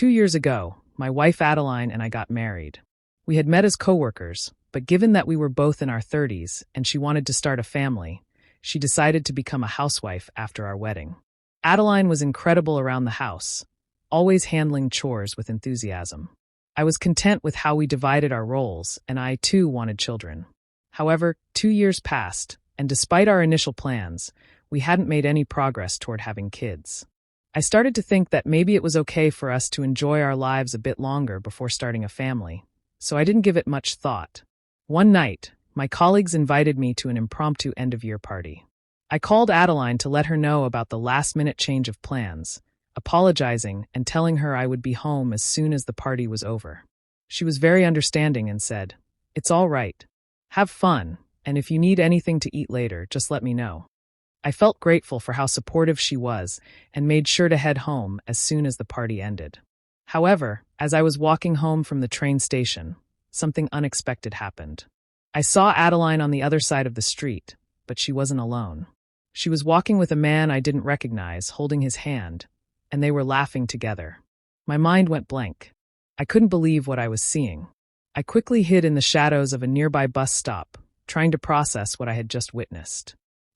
2 years ago, my wife Adeline and I got married. We had met as coworkers, but given that we were both in our 30s and she wanted to start a family, she decided to become a housewife after our wedding. Adeline was incredible around the house, always handling chores with enthusiasm. I was content with how we divided our roles, and I too wanted children. However, 2 years passed, and despite our initial plans, we hadn't made any progress toward having kids. I started to think that maybe it was okay for us to enjoy our lives a bit longer before starting a family, so I didn't give it much thought. One night, my colleagues invited me to an impromptu end-of-year party. I called Adeline to let her know about the last-minute change of plans, apologizing and telling her I would be home as soon as the party was over. She was very understanding and said, "It's all right. Have fun, and if you need anything to eat later, just let me know." I felt grateful for how supportive she was and made sure to head home as soon as the party ended. However, as I was walking home from the train station, something unexpected happened. I saw Adeline on the other side of the street, but she wasn't alone. She was walking with a man I didn't recognize, holding his hand, and they were laughing together. My mind went blank. I couldn't believe what I was seeing. I quickly hid in the shadows of a nearby bus stop, trying to process what I had just witnessed.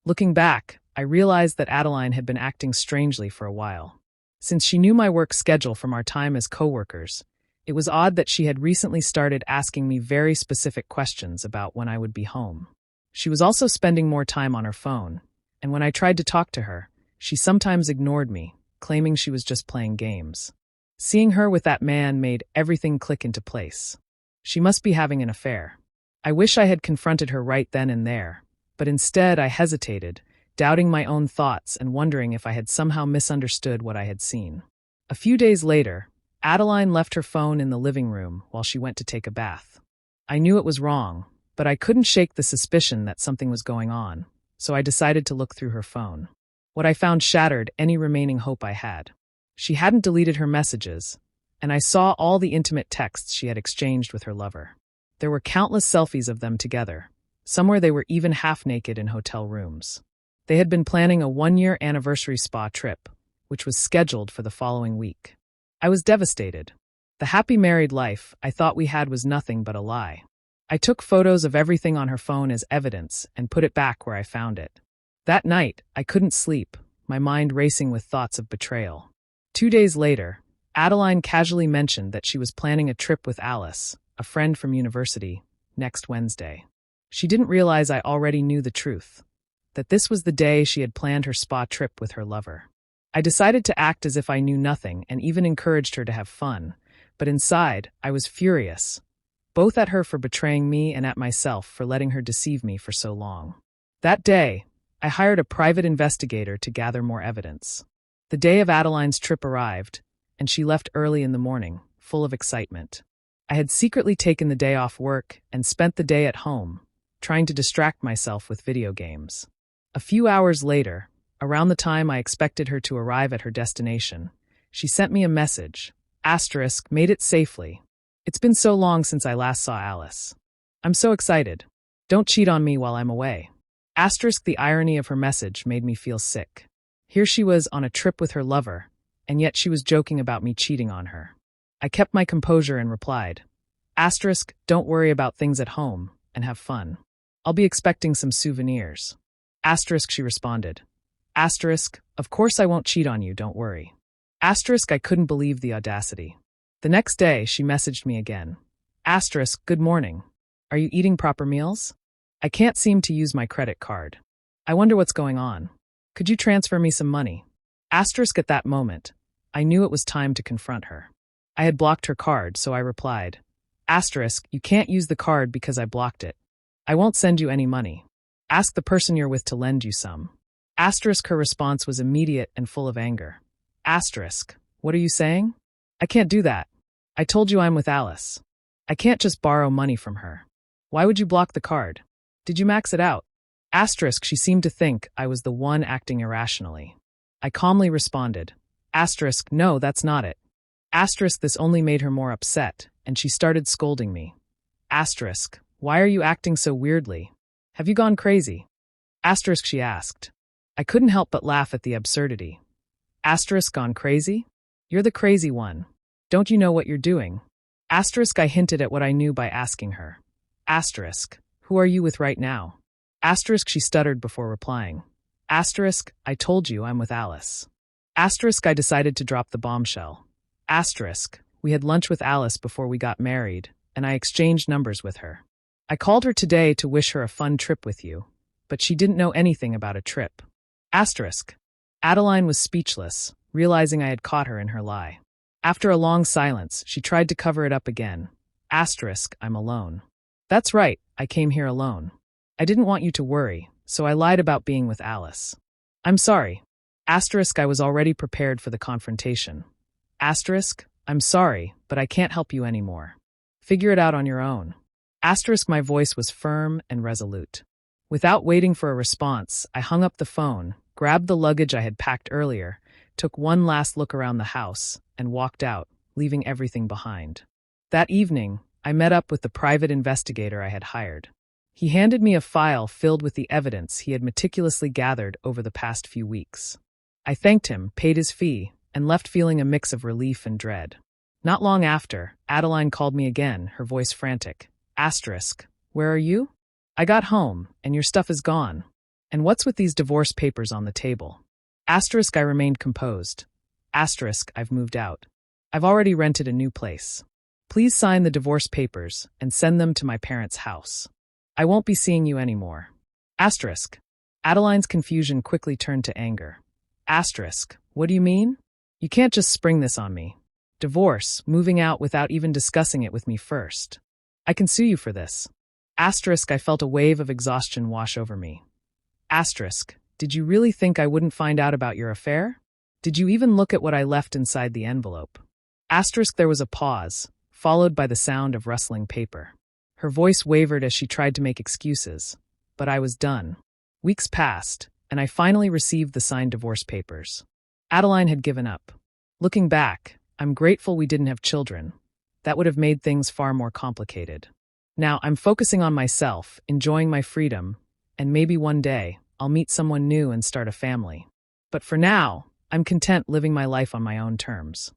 Looking back, I realized that Adeline had been acting strangely for a while. Since she knew my work schedule from our time as coworkers, it was odd that she had recently started asking me very specific questions about when I would be home. She was also spending more time on her phone, and when I tried to talk to her, she sometimes ignored me, claiming she was just playing games. Seeing her with that man made everything click into place. She must be having an affair. I wish I had confronted her right then and there, but instead I hesitated, doubting my own thoughts and wondering if I had somehow misunderstood what I had seen. A few days later, Adeline left her phone in the living room while she went to take a bath. I knew it was wrong, but I couldn't shake the suspicion that something was going on, so I decided to look through her phone. What I found shattered any remaining hope I had. She hadn't deleted her messages, and I saw all the intimate texts she had exchanged with her lover. There were countless selfies of them together. Somewhere they were even half-naked in hotel rooms. They had been planning a 1-year anniversary spa trip, which was scheduled for the following week. I was devastated. The happy married life I thought we had was nothing but a lie. I took photos of everything on her phone as evidence and put it back where I found it. That night, I couldn't sleep, my mind racing with thoughts of betrayal. 2 days later, Adeline casually mentioned that she was planning a trip with Alice, a friend from university, next Wednesday. She didn't realize I already knew the truth, that this was the day she had planned her spa trip with her lover. I decided to act as if I knew nothing and even encouraged her to have fun, but inside, I was furious, both at her for betraying me and at myself for letting her deceive me for so long. That day, I hired a private investigator to gather more evidence. The day of Adeline's trip arrived, and she left early in the morning, full of excitement. I had secretly taken the day off work and spent the day at home, trying to distract myself with video games. A few hours later, around the time I expected her to arrive at her destination, she sent me a message. *, made it safely. It's been so long since I last saw Alice. I'm so excited. Don't cheat on me while I'm away. *, the irony of her message made me feel sick. Here she was on a trip with her lover, and yet she was joking about me cheating on her. I kept my composure and replied, *, don't worry about things at home, and have fun. I'll be expecting some souvenirs. *, she responded. Of course I won't cheat on you, don't worry. I couldn't believe the audacity. The next day, she messaged me again. Good morning. Are you eating proper meals? I can't seem to use my credit card. I wonder what's going on. Could you transfer me some money? At that moment, I knew it was time to confront her. I had blocked her card, so I replied, you can't use the card because I blocked it. I won't send you any money. Ask the person you're with to lend you some. Her response was immediate and full of anger. What are you saying? I can't do that. I told you I'm with Alice. I can't just borrow money from her. Why would you block the card? Did you max it out? She seemed to think I was the one acting irrationally. I calmly responded, no, that's not it. This only made her more upset, and she started scolding me. Why are you acting so weirdly? Have you gone crazy? She asked. I couldn't help but laugh at the absurdity. Gone crazy? You're the crazy one. Don't you know what you're doing? Asterisk, I hinted at what I knew by asking her. Asterisk, who are you with right now? Asterisk, she stuttered before replying. Asterisk, I told you I'm with Alice. Asterisk, I decided to drop the bombshell. Asterisk, we had lunch with Alice before we got married, and I exchanged numbers with her. I called her today to wish her a fun trip with you, but she didn't know anything about a trip. Asterisk. Adeline was speechless, realizing I had caught her in her lie. After a long silence, she tried to cover it up again. Asterisk, I'm alone. That's right, I came here alone. I didn't want you to worry, so I lied about being with Alice. I'm sorry. Asterisk, I was already prepared for the confrontation. Asterisk, I'm sorry, but I can't help you anymore. Figure it out on your own. Asterisk, my voice was firm and resolute. Without waiting for a response, I hung up the phone, grabbed the luggage I had packed earlier, took one last look around the house, and walked out, leaving everything behind. That evening, I met up with the private investigator I had hired. He handed me a file filled with the evidence he had meticulously gathered over the past few weeks. I thanked him, paid his fee, and left feeling a mix of relief and dread. Not long after, Adeline called me again, her voice frantic. Asterisk, where are you? I got home, and your stuff is gone. And what's with these divorce papers on the table? Asterisk, I remained composed. Asterisk, I've moved out. I've already rented a new place. Please sign the divorce papers and send them to my parents' house. I won't be seeing you anymore. Asterisk. Adeline's confusion quickly turned to anger. Asterisk, what do you mean? You can't just spring this on me. Divorce, moving out without even discussing it with me first. I can sue you for this. Asterisk, I felt a wave of exhaustion wash over me. Asterisk, did you really think I wouldn't find out about your affair? Did you even look at what I left inside the envelope? Asterisk, there was a pause, followed by the sound of rustling paper. Her voice wavered as she tried to make excuses, but I was done. Weeks passed, and I finally received the signed divorce papers. Adeline had given up. Looking back, I'm grateful we didn't have children. That would have made things far more complicated. Now I'm focusing on myself, enjoying my freedom, and maybe one day I'll meet someone new and start a family. But for now, I'm content living my life on my own terms.